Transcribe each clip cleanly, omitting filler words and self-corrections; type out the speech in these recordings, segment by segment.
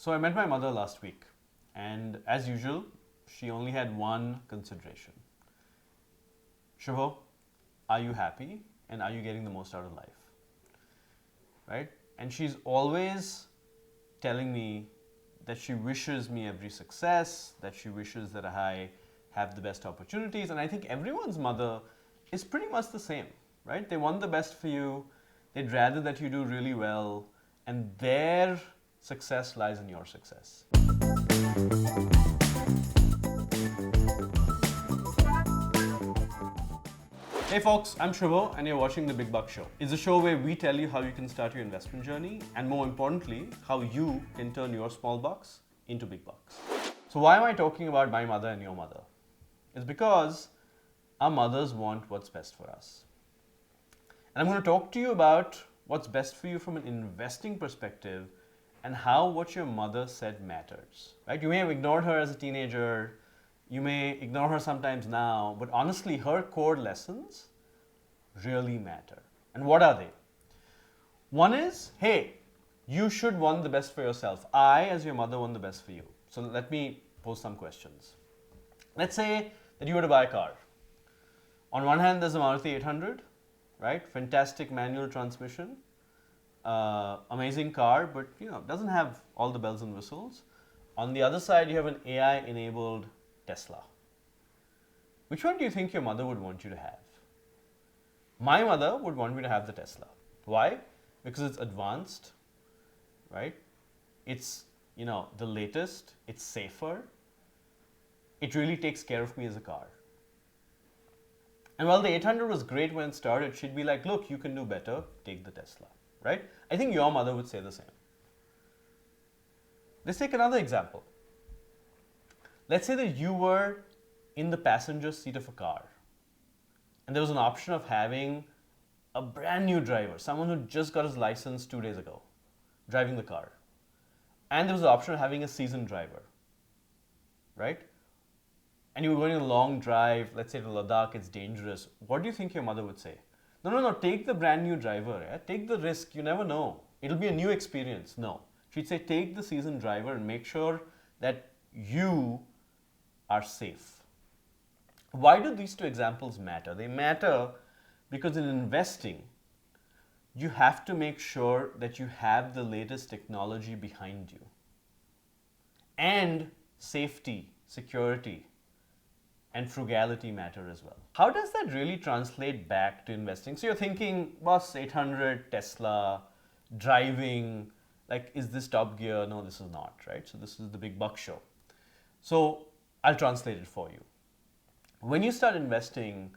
So I met my mother last week, and as usual, she only had one consideration. Shubho, are you happy and are you getting the most out of life? Right? And she's always telling me that she wishes me every success, that she wishes that I have the best opportunities. And I think everyone's mother is pretty much the same, right? They want the best for you, they'd rather that you do really well, and their success lies in your success. Hey folks, I'm Shubho and you're watching The Big Bucks Show. It's a show where we tell you how you can start your investment journey and more importantly, how you can turn your small bucks into big bucks. So why am I talking about my mother and your mother? It's because our mothers want what's best for us. And I'm going to talk to you about what's best for you from an investing perspective and how what your mother said matters. Right? You may have ignored her as a teenager, you may ignore her sometimes now, but honestly, her core lessons really matter. And what are they? One is, hey, you should want the best for yourself. I, as your mother, want the best for you. So let me pose some questions. Let's say that you were to buy a car. On one hand, there's a Maruti 800, right? Fantastic manual transmission, amazing car, but doesn't have all the bells and whistles. On the other side, you have an AI-enabled Tesla. Which one do you think your mother would want you to have? My mother would want me to have the Tesla. Why? Because it's advanced, right? It's the latest, it's safer, it really takes care of me as a car. And while the 800 was great when it started, she'd be like, look, you can do better, take the Tesla, right? I think your mother would say the same. Let's take another example. Let's say that you were in the passenger seat of a car and there was an option of having a brand new driver, someone who just got his license 2 days ago, driving the car. And there was the option of having a seasoned driver, right? And you were going on a long drive, let's say to Ladakh, it's dangerous. What do you think your mother would say? No, take the brand new driver, yeah? Take the risk, you never know. It'll be a new experience. No. She'd say, take the seasoned driver and make sure that you are safe. Why do these two examples matter? They matter because in investing, you have to make sure that you have the latest technology behind you. And safety, security, and frugality matter as well. How does that really translate back to investing? So you're thinking, boss, 800, Tesla, driving, like, is this Top Gear? No, this is not, right? So this is the Big Buck Show. So I'll translate it for you. When you start investing,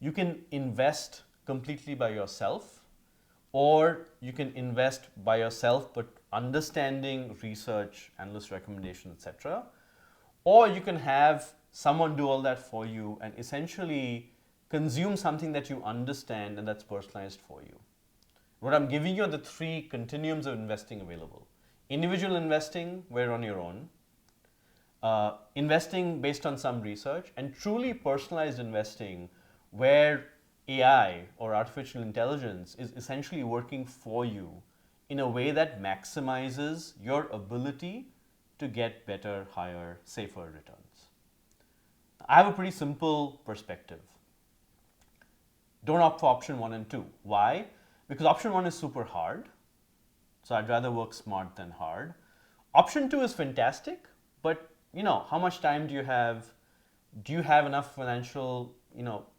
you can invest completely by yourself, or you can invest by yourself but understanding research, analyst recommendation, etc. Or you can have someone do all that for you and essentially consume something that you understand and that's personalized for you. What I'm giving you are the three continuums of investing available. Individual investing, where on your own. Investing based on some research, and truly personalized investing where AI or artificial intelligence is essentially working for you in a way that maximizes your ability to get better, higher, safer returns. I have a pretty simple perspective. Don't opt for option 1 and 2. Why? Because option 1 is super hard, so I'd rather work smart than hard. Option 2 is fantastic, but how much time do you have? Do you have enough financial,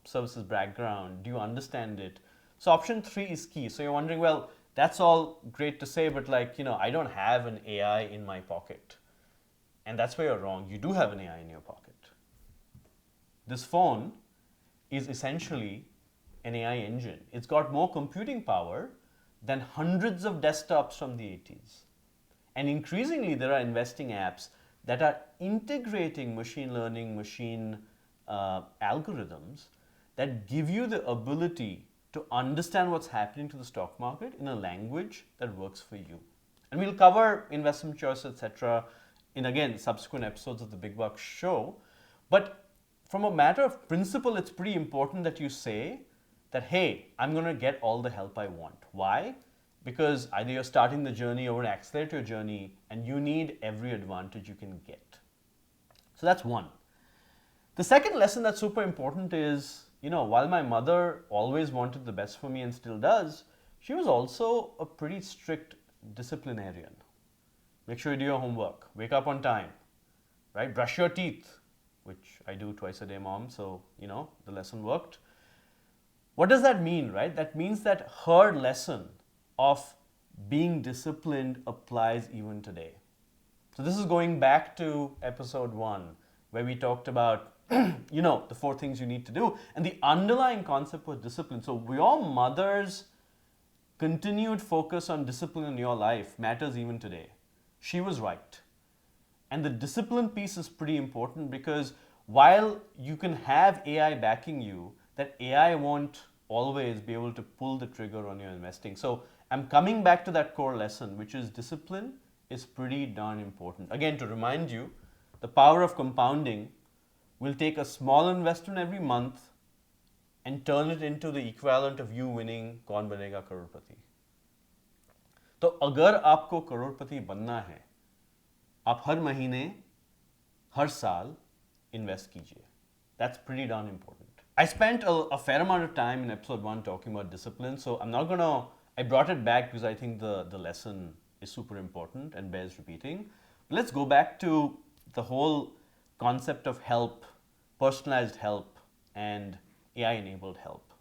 services background? Do you understand it? So option 3 is key. So you're wondering, well, that's all great to say, but I don't have an AI in my pocket. And that's where you're wrong. You do have an AI in your pocket. This phone is essentially an AI engine. It's got more computing power than hundreds of desktops from the 80s. And increasingly, there are investing apps that are integrating machine learning, machine algorithms that give you the ability to understand what's happening to the stock market in a language that works for you. And we'll cover investment choice, etc. in, again, subsequent episodes of the Big Bucks Show. But from a matter of principle, it's pretty important that you say that, hey, I'm going to get all the help I want. Why? because either you're starting the journey or accelerate your journey, and you need every advantage you can get. So that's one. The second lesson that's super important is, while my mother always wanted the best for me and still does, she was also a pretty strict disciplinarian. Make sure you do your homework, wake up on time, right? Brush your teeth, which I do twice a day, mom, so, the lesson worked. What does that mean, right? That means that her lesson of being disciplined applies even today. So this is going back to episode 1, where we talked about, the 4 things you need to do. And the underlying concept was discipline. So your mother's continued focus on discipline in your life matters even today. She was right. And the discipline piece is pretty important, because while you can have AI backing you, that AI won't always be able to pull the trigger on your investing. So I'm coming back to that core lesson, which is discipline is pretty darn important. Again, to remind you, the power of compounding will take a small investment every month and turn it into the equivalent of you winning कौन बनेगा करोड़पति. तो अगर आपको करोड़पति बनना है, आप हर महीने, हर साल invest कीजिए. That's pretty darn important. I spent a fair amount of time in episode 1 talking about discipline, so I brought it back because I think the lesson is super important and bears repeating. But let's go back to the whole concept of help, personalized help, and AI-enabled help.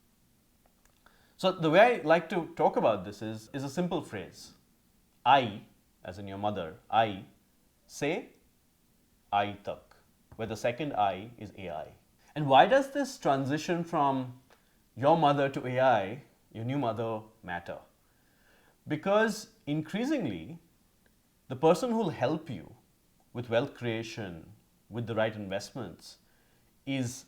So the way I like to talk about this is a simple phrase. I, as in your mother, I, say, I tak, where the second I is AI. And why does this transition from your mother to AI, your new mother, matter? Because increasingly, the person who will help you with wealth creation, with the right investments, is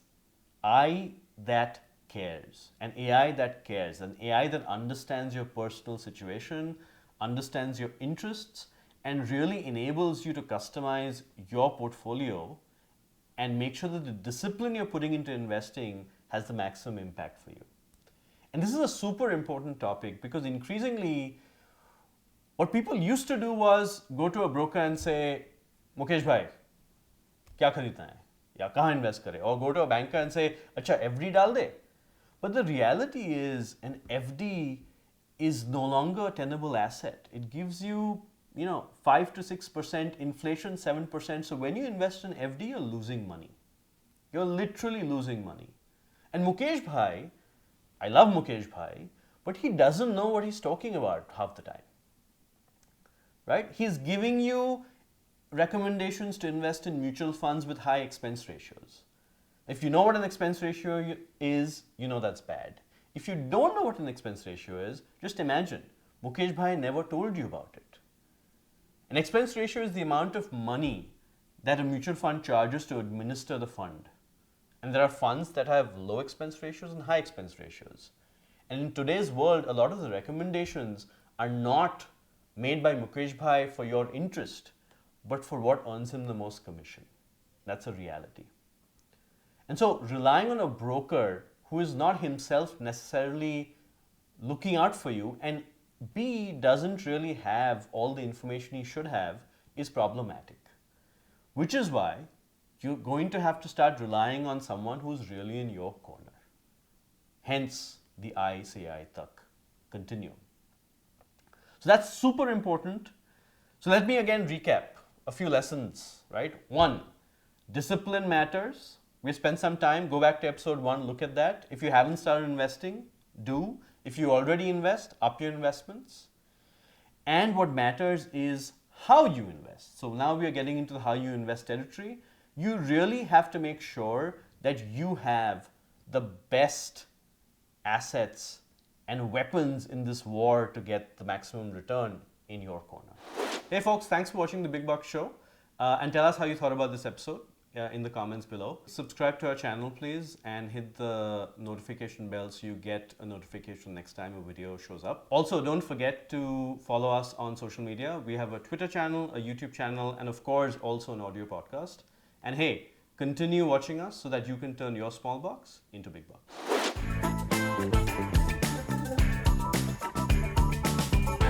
I that cares, an AI that cares, an AI that understands your personal situation, understands your interests, and really enables you to customize your portfolio and make sure that the discipline you're putting into investing has the maximum impact for you. And this is a super important topic, because increasingly, what people used to do was go to a broker and say, Mukesh bhai, क्या खरीदना है? या कहाँ invest करें? Or go to a banker and say, अच्छा FD डाल दे. But the reality is, an FD is no longer a tenable asset. It gives you, 5 to 6%, inflation 7%. So when you invest in FD, you're losing money. You're literally losing money. And Mukesh bhai, I love Mukesh bhai, but he doesn't know what he's talking about half the time. Right? He's giving you recommendations to invest in mutual funds with high expense ratios. If you know what an expense ratio is, you know that's bad. If you don't know what an expense ratio is, just imagine, Mukesh bhai never told you about it. An expense ratio is the amount of money that a mutual fund charges to administer the fund. And there are funds that have low expense ratios and high expense ratios. And in today's world, a lot of the recommendations are not made by Mukesh bhai for your interest, but for what earns him the most commission. That's a reality. And so relying on a broker who is not himself necessarily looking out for you, and B, doesn't really have all the information he should have, is problematic. Which is why you're going to have to start relying on someone who's really in your corner. Hence the I say I tak continuum. So that's super important. So let me again recap a few lessons, right? 1, discipline matters. We spent some time, go back to episode 1, look at that. If you haven't started investing, do. If you already invest, up your investments. And what matters is how you invest. So now we are getting into the how you invest territory. You really have to make sure that you have the best assets and weapons in this war to get the maximum return in your corner. Hey folks, thanks for watching The Big Bucks Show. And tell us how you thought about this episode in the comments below. Subscribe to our channel please, and hit the notification bell so you get a notification next time a video shows up. Also, don't forget to follow us on social media. We have a Twitter channel, a YouTube channel, and of course also an audio podcast. And hey, continue watching us so that you can turn your small bucks into big bucks.